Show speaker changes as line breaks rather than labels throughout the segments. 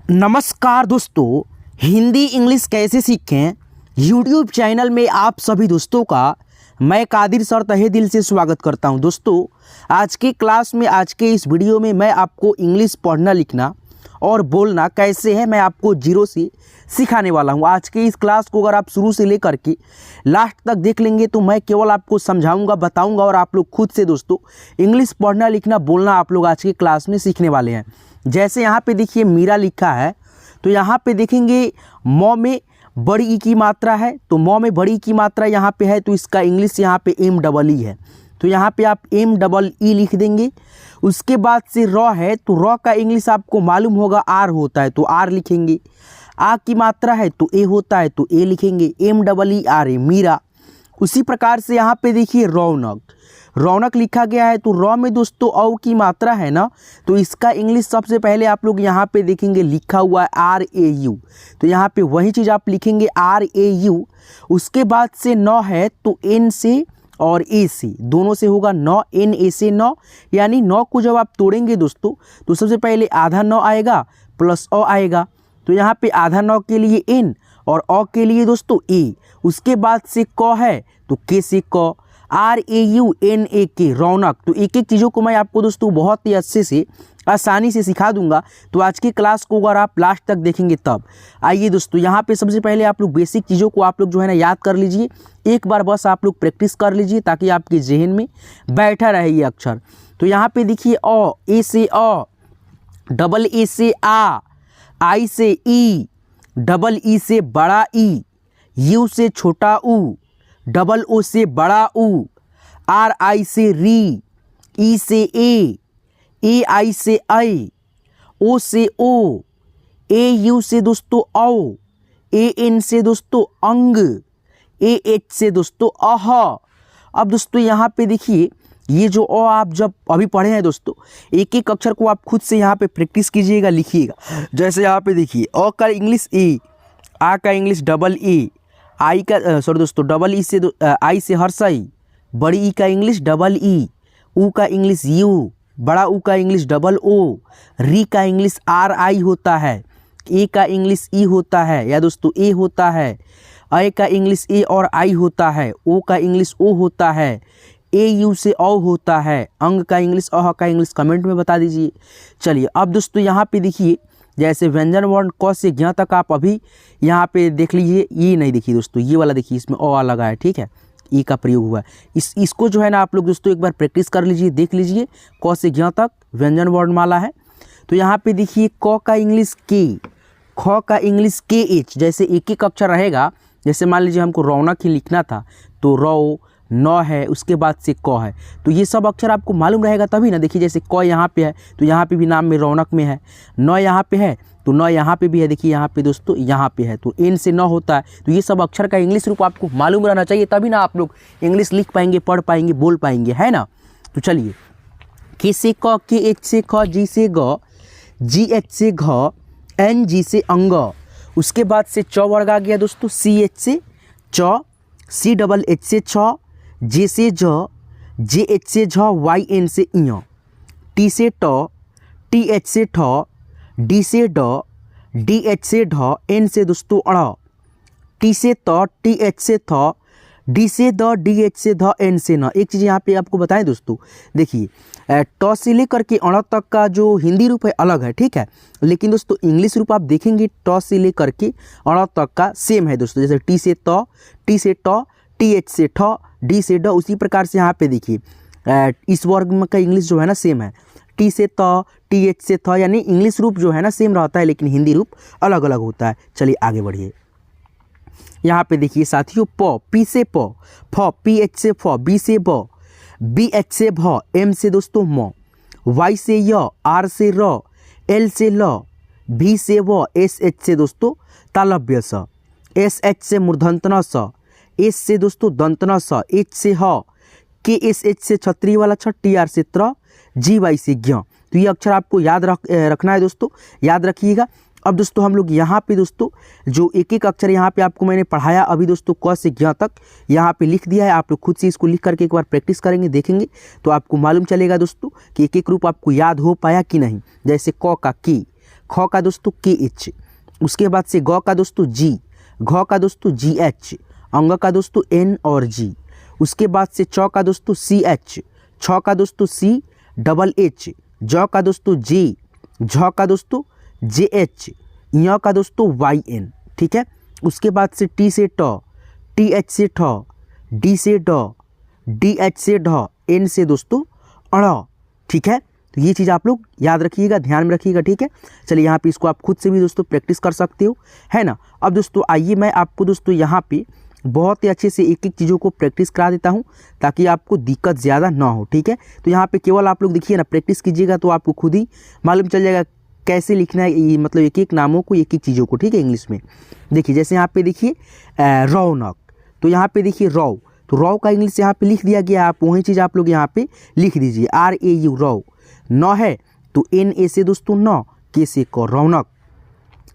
नमस्कार दोस्तों, हिंदी इंग्लिश कैसे सीखें यूट्यूब चैनल में आप सभी दोस्तों का मैं कादिर सर तहे दिल से स्वागत करता हूं। दोस्तों, आज के क्लास में आज के इस वीडियो में मैं आपको इंग्लिश पढ़ना लिखना और बोलना कैसे है मैं आपको जीरो से सिखाने वाला हूं। आज के इस क्लास को अगर आप शुरू से लेकर के लास्ट तक देख लेंगे तो मैं केवल आपको समझाऊंगा, बताऊंगा और आप लोग खुद से दोस्तों इंग्लिश पढ़ना लिखना बोलना आप लोग आज के क्लास में सीखने वाले हैं। जैसे यहाँ पे देखिए मीरा लिखा है, तो यहाँ पे देखेंगे म में बड़ी ई की मात्रा है, तो म में बड़ी ई की मात्रा यहाँ पे है, तो इसका इंग्लिश यहाँ पे एम डबल ई है, तो यहाँ पे आप एम डबल ई लिख देंगे। उसके बाद से रॉ है, तो रॉ का इंग्लिश आपको मालूम होगा आर होता है, तो आर लिखेंगे। आ की मात्रा है तो ए होता है, तो ए लिखेंगे। M double E R A Meera. उसी प्रकार से यहाँ पे देखिए रौनक, रौनक लिखा गया है, तो रॉ में दोस्तों औ की मात्रा है ना, तो इसका इंग्लिश सबसे पहले आप लोग यहाँ पे देखेंगे लिखा हुआ है आर ए यू, तो यहाँ पे वही चीज़ आप लिखेंगे आर ए यू। उसके बाद से नौ है, तो एन से और ए से दोनों से होगा नौ, एन ए से नौ, यानी नौ को जब आप तोड़ेंगे दोस्तों तो सबसे पहले आधा नौ आएगा प्लस ओ आएगा, तो यहाँ पे आधा नौ के लिए एन और ओ के लिए दोस्तों ए। उसके बाद से क है, तो के से क, R A U N A K Raunak. तो एक एक चीज़ों को मैं आपको दोस्तों बहुत ही अच्छे से आसानी से सिखा दूंगा, तो आज की क्लास को अगर आप लास्ट तक देखेंगे तब। आइए दोस्तों, यहाँ पे सबसे पहले आप लोग बेसिक चीज़ों को आप लोग जो है ना याद कर लीजिए, एक बार बस आप लोग प्रैक्टिस कर लीजिए ताकि आपके जहन में बैठा रहे ये अक्षर। तो यहाँ पे देखिए ओ, ए से ओ, डबल ए से आ, आई से ई, डबल ई से बड़ा ई, यू से छोटा ऊ, डबल ओ से बड़ा ऊ, आर आई से री, ई से ए आई से आई, ओ से ओ, ए यू से दोस्तों औ, ए एन से दोस्तों अंग, ए एच से दोस्तों अह। अब दोस्तों यहाँ पे देखिए ये जो ओ आप जब अभी पढ़े हैं दोस्तों, एक एक अक्षर को आप खुद से यहाँ पे प्रैक्टिस कीजिएगा, लिखिएगा। जैसे यहाँ पे देखिए ओ का इंग्लिश ए, आ का इंग्लिश डबल ए, आई का सॉरी दोस्तों डबल ई से आई से हर्षई, बड़ी ई का इंग्लिश डबल ई, ऊ का इंग्लिश यू, बड़ा ऊ का इंग्लिश डबल ओ, री का इंग्लिश आर आई होता है, ए का इंग्लिश ई होता है या दोस्तों ए होता है, आई का इंग्लिश ए और आई होता है, ओ का इंग्लिश ओ होता है, ए यू से औ होता है, अंग का इंग्लिश अह का इंग्लिश कमेंट में बता दीजिए। चलिए अब दोस्तों यहाँ पे देखिए जैसे व्यंजन वर्ण क से ज्ञ तक आप अभी यहाँ पे देख लीजिए, ये नहीं देखिए दोस्तों, ये वाला देखिए इसमें ओ लगा है, ठीक है, ई का प्रयोग हुआ है। इसको जो है ना आप लोग दोस्तों एक बार प्रैक्टिस कर लीजिए, देख लीजिए क से ज्ञ तक व्यंजन वर्णमाला है। तो यहाँ पे देखिए क का इंग्लिश के, ख का इंग्लिश के एच, जैसे एक एक अक्षर रहेगा, जैसे मान लीजिए हमको रौनक ही लिखना था तो रौ, नौ है, उसके बाद से क है, तो ये सब अक्षर आपको मालूम रहेगा तभी ना। देखिए जैसे क यहाँ पे है तो यहाँ पे भी नाम में रौनक में है, नौ यहाँ पे है तो नौ यहाँ पे भी है, देखिए यहाँ पे दोस्तों यहाँ पे है, तो एन से नौ होता है। तो ये सब अक्षर का इंग्लिश रूप आपको मालूम रहना चाहिए, तभी ना आप लोग इंग्लिश लिख पाएंगे, पढ़ पाएंगे, बोल पाएंगे, है ना। तो चलिए के से क, के एच से ख, जी से ग, जी एच से घ, एन जी से अंग। उसके बाद से च वर्ग आ गया दोस्तों, सी एच से च, सी डबल एच से छ, जे से ज, जे एच से झ, वाई एन से इं, टी से ट, टी एच से ठ, डी से ड, डी एच से ढ, एन से दोस्तों अड़, टी से त, टी एच से थ, डी से द, डी एच से ध, एन से न। एक चीज़ यहाँ पे आपको बताएं दोस्तों, देखिए ट से लेकर के अड़ तक का जो हिंदी रूप है अलग है, ठीक है, लेकिन दोस्तों इंग्लिश रूप आप देखेंगे ट से लेकर के अड़ तक का सेम है दोस्तों। जैसे टी से त, टी से ट, टी एच से ठ, डी से ड, उसी प्रकार से यहाँ पे देखिए इस वर्ग में का इंग्लिश जो है ना सेम है, टी से त, टी एच से थ, यानी इंग्लिश रूप जो है ना सेम रहता है लेकिन हिंदी रूप अलग अलग होता है। चलिए आगे बढ़िए। यहाँ पे देखिए साथियों प, पी से प, फ, पी एच से फ, बी से ब, बी एच से भ, एम से दोस्तों म, वाई से य, आर से र, एल से ल, भी से व, एस एच से दोस्तों तालव्य स, एस एच से मूर्धन्य स, एस से दोस्तों दंतना स, एच से ह, के एस एच से छत्री वाला छ, टी आर से त्र, जी वाई से ज्ञ। तो ये अक्षर आपको याद रखना है दोस्तों, याद रखिएगा। अब दोस्तों हम लोग यहाँ पे दोस्तों जो एक एक अक्षर यहाँ पे आपको मैंने पढ़ाया अभी दोस्तों क से ज्ञ तक यहाँ पे लिख दिया है, आप लोग खुद से इसको लिख करके एक बार प्रैक्टिस करेंगे, देखेंगे तो आपको मालूम चलेगा दोस्तों कि एक एक रूप आपको याद हो पाया कि नहीं। जैसे क का की, ख का दोस्तों KH, उसके बाद से ग का दोस्तों G, घ का दोस्तों GH, अंग का दोस्तों N और G, उसके बाद से च का दोस्तों CH, छ का दोस्तों CHH, ज का दोस्तों J, झ का दोस्तों JH, य का दोस्तों YN। ठीक है, उसके बाद से T से ट, TH से ठ, D से ड, DH से ढ, N से दोस्तों अड़। ठीक है, तो ये चीज़ आप लोग याद रखिएगा, ध्यान में रखिएगा। ठीक है, चलिए यहाँ पे इसको आप खुद से भी दोस्तों प्रैक्टिस कर सकते हो, है ना। अब दोस्तों आइए मैं आपको दोस्तों यहाँ पे बहुत ही अच्छे से एक एक चीज़ों को प्रैक्टिस करा देता हूँ ताकि आपको दिक्कत ज़्यादा ना हो। ठीक है, तो यहाँ पे केवल आप लोग देखिए ना, प्रैक्टिस कीजिएगा तो आपको खुद ही मालूम चल जाएगा कैसे लिखना है, मतलब एक एक नामों को, एक एक चीज़ों को। ठीक है, इंग्लिश में देखिए, जैसे यहाँ पे देखिए रौनक, तो यहाँ पे देखिए रौ, तो रौ का इंग्लिश यहाँ पे लिख दिया गया, आप वही चीज़ आप लोग यहाँ पे लिख दीजिए, RAU रौ। न है तो NA से दोस्तों न, के से क, रौनक।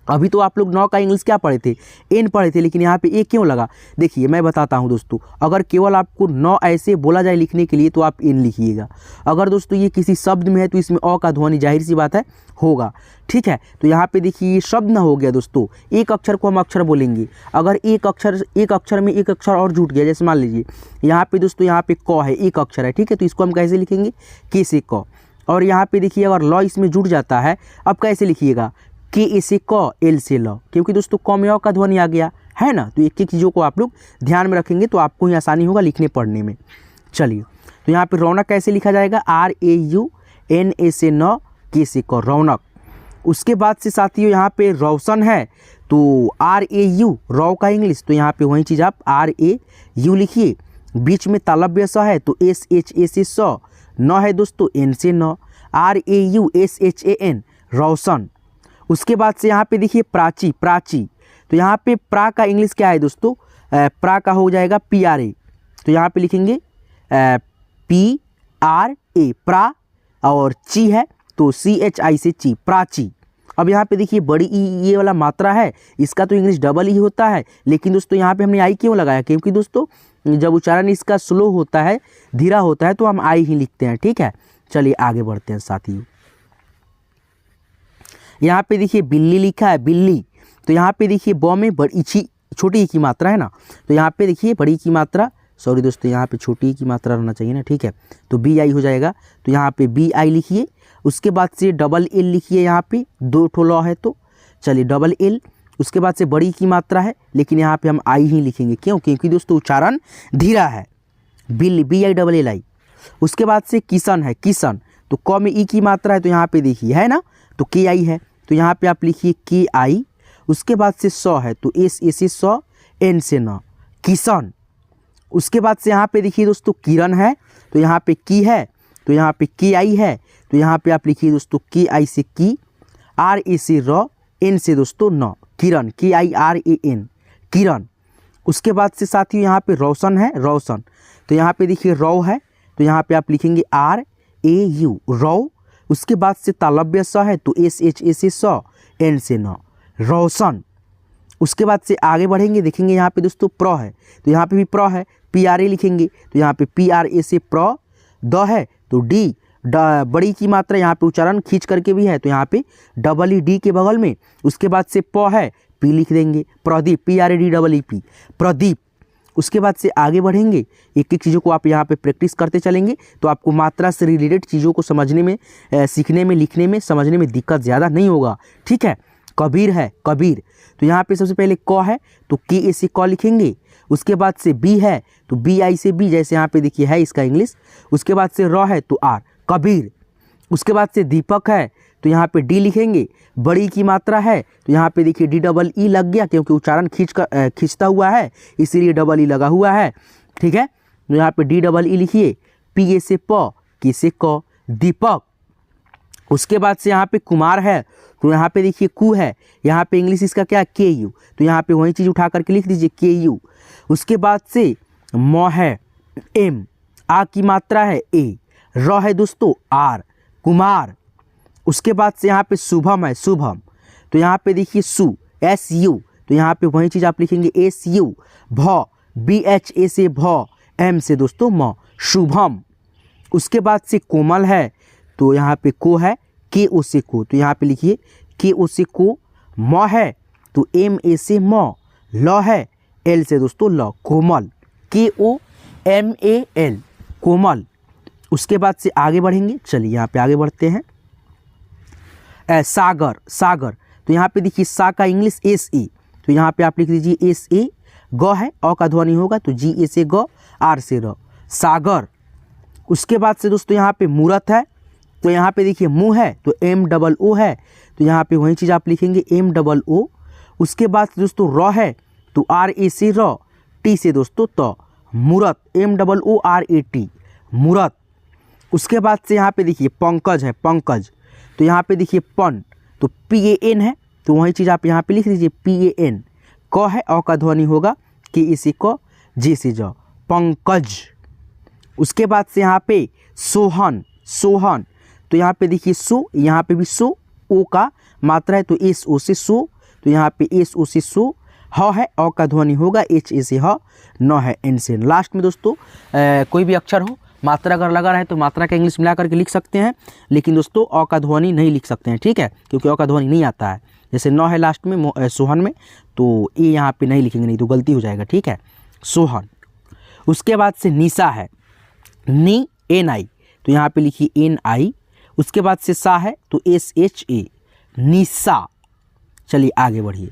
अभी तो आप लोग नौ का इंग्लिश क्या पढ़े थे, N पढ़े थे, लेकिन यहाँ पे ए क्यों लगा, देखिए मैं बताता हूँ दोस्तों। अगर केवल आपको नौ ऐसे बोला जाए लिखने के लिए तो आप N लिखिएगा। अगर दोस्तों ये किसी शब्द में है तो इसमें अ का ध्वनि जाहिर सी बात है होगा। ठीक है, तो यहाँ पे देखिए ये शब्द ना हो गया दोस्तों, एक अक्षर को हम अक्षर बोलेंगे। अगर एक अक्षर में एक अक्षर और जुट गया, जैसे मान लीजिए यहाँ पे दोस्तों, यहाँ पे क है, एक अक्षर है। ठीक है, तो इसको हम कैसे लिखेंगे, के से क। और यहाँ पे देखिए अगर ल इसमें जुट जाता है, अब कैसे लिखिएगा, के से क, एल से ल, क्योंकि दोस्तों क में अ का ध्वनि आ गया है ना। तो एक एक चीज़ों को आप लोग ध्यान में रखेंगे तो आपको ही आसानी होगा लिखने पढ़ने में। चलिए, तो यहाँ पे रौनक कैसे लिखा जाएगा, RAUNA से न, के से क, रौनक। उसके बाद से साथियों यहाँ पे रोशन है, तो RAU रौ का इंग्लिश, तो यहाँ पे वही चीज़ आप RAU लिखिए। बीच में तालव्य स है तो SHA से स, न है दोस्तों N से न, RAUSHAN रोशन। उसके बाद से यहाँ पे देखिए प्राची, प्राची, तो यहाँ पे प्रा का इंग्लिश क्या है दोस्तों, प्रा का हो जाएगा PRA, तो यहाँ पे लिखेंगे PRA प्रा, और ची है तो CHI से ची, प्राची। अब यहाँ पे देखिए बड़ी ई ये वाला मात्रा है, इसका तो इंग्लिश डबल ई होता है, लेकिन दोस्तों यहाँ पे हमने आई क्यों लगाया, क्योंकि दोस्तों जब उच्चारण इसका स्लो होता है, धीरा होता है, तो हम आई ही लिखते हैं। ठीक है, चलिए आगे बढ़ते हैं साथियों। यहाँ पे देखिए बिल्ली लिखा है, बिल्ली, तो यहाँ पे देखिए ब में बड़ी छोटी ई की मात्रा है ना, तो यहाँ पे देखिए बड़ी की मात्रा, सॉरी दोस्तों यहाँ पे छोटी ई की मात्रा रहना चाहिए ना। ठीक है, तो BI हो जाएगा, तो यहाँ पे BI लिखिए। उसके बाद से डबल L लिखिए, यहाँ पे दो ठो ल है तो चलिए डबल L। उसके बाद से बड़ी की मात्रा है, लेकिन यहाँ पे हम आई ही लिखेंगे, क्यों, क्योंकि दोस्तों उच्चारण धीरा है, बिल्ली BILLI। उसके बाद से किशन है, किशन, तो क में ई की मात्रा है, तो यहाँ पे देखिए है ना, तो KI है, तो यहाँ पे आप लिखिए KI। उसके बाद से स है तो SA से स, N से न, किशन। उसके बाद से यहाँ पे देखिए दोस्तों किरण है, तो यहाँ पे की है, तो यहाँ पे KI है, तो यहाँ पे आप लिखिए दोस्तों KI से की, RA से र, N से दोस्तों न, किरण, KIRAN किरण। उसके बाद से साथियों यहाँ पे रोशन है, रोशन, तो यहाँ पे देखिए रौ है, तो यहाँ पे आप लिखेंगे RAU रौ। उसके बाद से तालव्य स है तो SHA से स, N से न, रोशन। उसके बाद से आगे बढ़ेंगे, देखेंगे यहाँ पे दोस्तों प्र है, तो यहाँ पे भी प्र है, PRA लिखेंगे, तो यहाँ पे PRA से प्र। द है तो D, बड़ी की मात्रा यहाँ पे उच्चारण खींच करके भी है, तो यहाँ पे डबल D के बगल में। उसके बाद से प है, P लिख देंगे, प्रदीप, PRADEEP प्रदीप। उसके बाद से आगे बढ़ेंगे, एक एक चीज़ों को आप यहाँ पे प्रैक्टिस करते चलेंगे तो आपको मात्रा से रिलेटेड चीज़ों को समझने में, सीखने में, लिखने में, समझने में दिक्कत ज़्यादा नहीं होगा। ठीक है, कबीर है, कबीर, तो यहाँ पे सबसे पहले क है तो KA से क लिखेंगे। उसके बाद से B है तो BI से B, जैसे यहाँ पे देखिए है इसका इंग्लिश। उसके बाद से र है तो R, कबीर। उसके बाद से दीपक है तो यहाँ पे D लिखेंगे। बड़ी की मात्रा है तो यहाँ पे देखिए DEE लग गया, क्योंकि उच्चारण खींचता हुआ है, इसीलिए डबल ई लगा हुआ है। ठीक है, तो यहाँ पे DEE लिखिए, PA से प, K से क, दीपक। उसके बाद से यहाँ पे कुमार है तो यहाँ पे देखिए कु है, यहाँ पे इंग्लिश इसका क्या है, KU, तो यहाँ पे वही चीज़ उठा करके लिख दीजिए KU। उसके बाद से म है M, आ की मात्रा है A, र है दोस्तों R, कुमार। उसके बाद से यहाँ पे शुभम है, शुभम, तो यहाँ पे देखिए सु, SU, तो यहाँ पे वही चीज़ आप लिखेंगे SU। भ, BHA से भ, M से दोस्तों म, शुभम। उसके बाद से कोमल है तो यहाँ पे को है, KO से को, तो यहाँ पे लिखिए के ओ से को, म है तो एम ए से म, ल है एल से दोस्तों ल, कोमल, के ओ एम ए एल, कोमल। उसके बाद से आगे बढ़ेंगे, चलिए यहाँ पे आगे बढ़ते हैं। सागर, सागर, तो यहाँ पे देखिए सा का इंग्लिश एस ए, तो यहाँ पे आप लिख दीजिए एस ए, ग है अ का ध्वनि होगा तो जी ए से ग, आर से र, सागर। उसके बाद से दोस्तों यहाँ पे मूरत है, तो यहाँ पे देखिए मुँह है तो एम डबल ओ है, तो यहाँ पे वही चीज़ आप लिखेंगे एम डबल ओ। उसके बाद से दोस्तों र है तो आर ए से र, टी से दोस्तों त, मूरत, M double O R A T, मूरत। उसके बाद से यहाँ पे देखिए पंकज है, पंकज, तो यहाँ पे देखिए पन, तो पी ए एन है, तो वही चीज़ आप यहाँ पे लिख दीजिए पी ए एन। क है अ का ध्वनि होगा, के ए से क, जे से ज, पंकज। उसके बाद से यहाँ पे सोहन, सोहन, तो यहाँ पे देखिए सो, यहाँ पे भी सो, ओ का मात्रा है तो एस ओ से सो, तो यहाँ पे एस ओ से सो, ह है अ का ध्वनि होगा, एच ए से ह, न है एन से। लास्ट में दोस्तों कोई भी अक्षर हो, मात्रा अगर लगा रहे तो मात्रा का इंग्लिश मिला करके लिख सकते हैं, लेकिन दोस्तों अ का ध्वनि नहीं लिख सकते हैं, ठीक है, क्योंकि अ का ध्वनि नहीं आता है। जैसे न है लास्ट में सोहन में, तो ए यहाँ पे नहीं लिखेंगे, नहीं तो गलती हो जाएगा, ठीक है, सोहन। उसके बाद से निशा है, नी एन आई, तो यहाँ पे लिखिए एन आई। उसके बाद से सा है तो एस एच ए, निशा। चलिए आगे बढ़िए,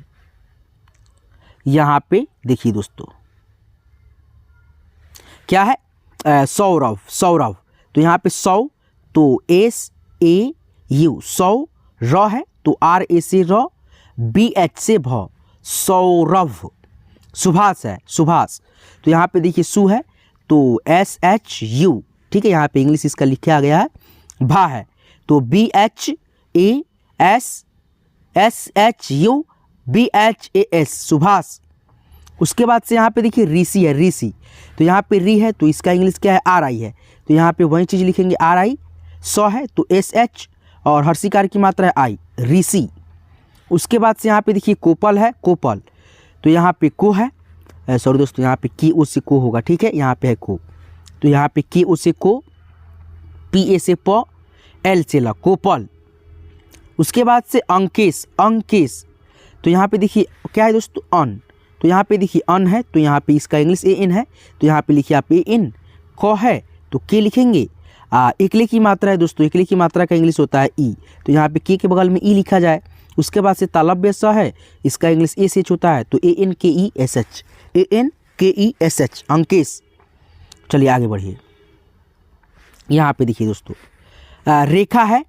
यहाँ पे देखिए दोस्तों क्या है, सौरभ, सौरभ, तो यहाँ पे सौ तो एस ए यू, सौ, र है तो आर ए से र, बी एच से भ, सौरभ। सुभाष है, सुभाष, तो यहाँ पे देखिए सु है तो एस एच यू, ठीक है, यहाँ पे इंग्लिश इसका लिखा गया है। भा है तो B H A S, S H U, B H A S, Subhash. उसके बाद से यहाँ पे देखिए ऋषि है, ऋषि, तो यहाँ पे री है तो इसका इंग्लिश क्या है, आर आई है, तो यहाँ पे वही चीज़ लिखेंगे आर आई। सौ है तो एस एच और हर्षिकार की मात्रा है आई, ऋषि। उसके बाद से यहाँ पे देखिए कोपल है, कोपल, तो यहाँ पे को है, सॉरी दोस्तों यहाँ पे की ओ से को होगा, ठीक है, यहाँ पे है को, तो यहाँ पे के ओ से को, पी ए से प, एल से ल, कोपल। उसके बाद से अंकेश, अंकेश, तो यहाँ पे देखिए क्या है दोस्तों, अन, तो यहाँ पे देखिए अन है तो यहाँ पे इसका इंग्लिश ए एन है, तो यहाँ पे लिखिए आप ए एन। क है तो के लिखेंगे, एकले की मात्रा है दोस्तों, एकले की मात्रा का इंग्लिश होता है ई, तो यहाँ पे के बगल में ई लिखा जाए। उसके बाद से तालव्य स है, इसका इंग्लिश ए से एच होता है तो ए एन के E S H, A N के ई एस एच, अंकेश। चलिए आगे बढ़िए, यहाँ पे देखिए दोस्तों रेखा है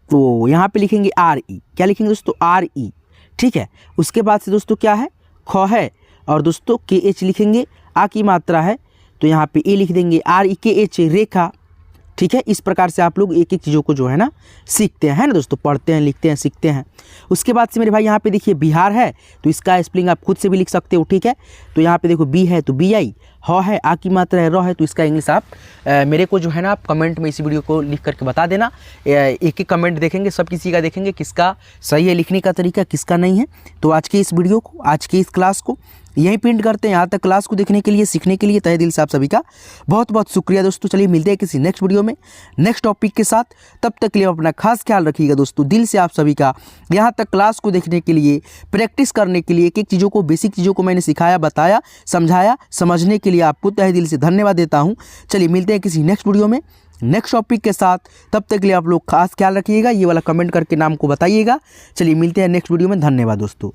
तो यहाँ पे लिखेंगे आर ई, क्या लिखेंगे दोस्तों, आर ई, ठीक है। उसके बाद से दोस्तों क्या है, ख है और दोस्तों के एच लिखेंगे, आ की मात्रा है तो यहाँ पे ए लिख देंगे, आर ई के एच, रेखा, ठीक है। इस प्रकार से आप लोग एक एक चीज़ों को जो है ना सीखते हैं ना दोस्तों, पढ़ते हैं, लिखते हैं, सीखते हैं। उसके बाद से मेरे भाई यहाँ पे देखिए बिहार है तो इसका स्पेलिंग आप खुद से भी लिख सकते हो, ठीक है। तो यहाँ पे देखो बी है तो बी आई, ह है आ की मात्रा है, र है तो इसका इंग्लिश आप मेरे को जो है ना आप कमेंट में इसी वीडियो को लिख करके बता देना। एक एक कमेंट देखेंगे, सब किसी का देखेंगे किसका सही है लिखने का तरीका, किसका नहीं है। तो आज के इस वीडियो को, आज के इस क्लास को यहीं प्रिंट करते हैं। यहाँ तक क्लास को देखने के लिए, सीखने के लिए तहे दिल से आप सभी का बहुत बहुत शुक्रिया दोस्तों। चलिए मिलते हैं किसी नेक्स्ट वीडियो में नेक्स्ट टॉपिक के साथ, तब तक के लिए अपना खास ख्याल रखिएगा दोस्तों। दिल से आप सभी का यहाँ तक क्लास को देखने के लिए, प्रैक्टिस करने के लिए, एक एक चीज़ों को, बेसिक चीज़ों को मैंने सिखाया, बताया, समझाया, समझने के लिए आपको तहे दिल से धन्यवाद देता हूँ। चलिए मिलते हैं किसी नेक्स्ट वीडियो में नेक्स्ट टॉपिक के साथ, तब तक के लिए आप लोग खास ख्याल रखिएगा। ये वाला कमेंट करके नाम को बताइएगा। चलिए मिलते हैं नेक्स्ट वीडियो में, धन्यवाद दोस्तों।